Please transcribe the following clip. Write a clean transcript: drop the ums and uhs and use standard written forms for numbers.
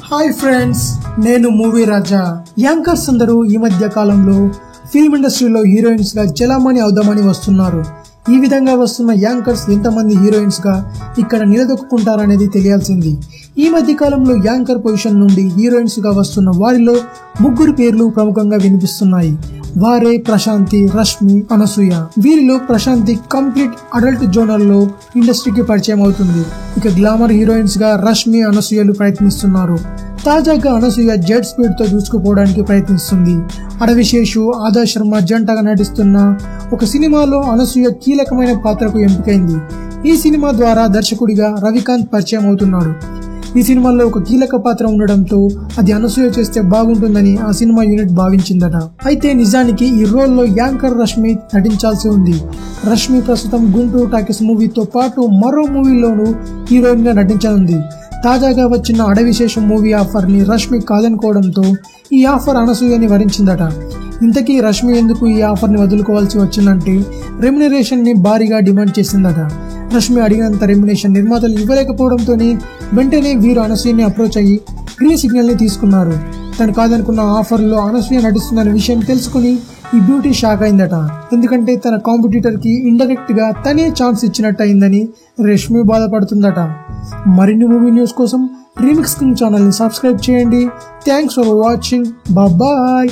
Hi friends, నేను movie రాజా. Anchors అందరూ ఈ మధ్య కాలంలో ఫిల్మ్ ఇండస్ట్రీలో హీరోయిన్స్ గా చలామణి అవుదామని వస్తున్నారు. ఈ విధంగా వస్తున్న యాంకర్స్ ఎంతమంది హీరోయిన్స్ గా ఇక్కడ నిలదొక్కుంటారనేది తెలియాల్సింది. ఈ మధ్య కాలంలో యాంకర్ పొజిషన్ నుండి హీరోయిన్స్ గా వస్తున్న వారిలో ముగ్గురు పేర్లు ప్రముఖంగా వినిపిస్తున్నాయి. వారే ప్రశాంతి, రష్మి, అనసూయ. వీరిలో ప్రశాంతి కంప్లీట్ అడల్ట్ జోనర్ లో ఇండస్ట్రీకి పరిచయం అవుతుంది. ఇక గ్లామర్ హీరోయిన్స్ గా రష్మి, అనసూయలు ప్రయత్నిస్తున్నారు. తాజాగా అనసూయ జెట్ స్పీడ్ తో దూసుకుపోవడానికి ప్రయత్నిస్తుంది. అడవిశేషు, ఆదా శర్మ జంటగా నటిస్తున్న ఒక సినిమాలో అనసూయ కీలకమైన పాత్రకు ఎంపికైంది. ఈ సినిమా ద్వారా దర్శకుడిగా రవికాంత్ పరిచయం అవుతున్నాడు. ఈ సినిమాలో ఒక కీలక పాత్ర ఉండడంతో అది అనసూయ చేస్తే బాగుంటుందని ఆ సినిమా యూనిట్ భావించిందట. అయితే నిజానికి ఈ రోల్లో యాంకర్ రష్మి నటించాల్సి ఉంది. రష్మి ప్రస్తుతం గుంటూరు టాకీస్ మూవీతో పాటు మరో మూవీలోనూ హీరోయిన్ గా నటించనుంది. తాజాగా వచ్చిన అడవిశేషం మూవీ ఆఫర్ ని రష్మి కాదనుకోవడంతో ఈ ఆఫర్ అనసూయని వరించిందట. ఇంతకీ రష్మి ఎందుకు ఈ ఆఫర్ ని వదులుకోవాల్సి వచ్చిందంటే రెమ్యునరేషన్ ని భారీగా డిమాండ్ చేసిందట. రష్మి అడిగినంత రెమ్యునరేషన్ నిర్మాతలు ఇవ్వలేకపోవడంతోనే వెంటనే వీరు అనసూయని అప్రోచ్ అయ్యి గ్రీన్ సిగ్నల్ ని తీసుకున్నారు. తను కాదనుకున్న ఆఫర్ లో అనసూయ నటిస్తుందనే విషయం తెలుసుకుని ఈ బ్యూటీ షాక్ అయిందట. ఎందుకంటే తన కాంపిటీటర్ కి ఇండైరెక్ట్ గా తనే ఛాన్స్ ఇచ్చినట్టు అయిందని రష్మి బాధపడుతుందట. మరిన్ని మూవీ న్యూస్ కోసం రీమిక్స్ కింగ్ ఛానల్ ని సబ్స్క్రైబ్ చేయండి. Thanks for watching. బాయ్.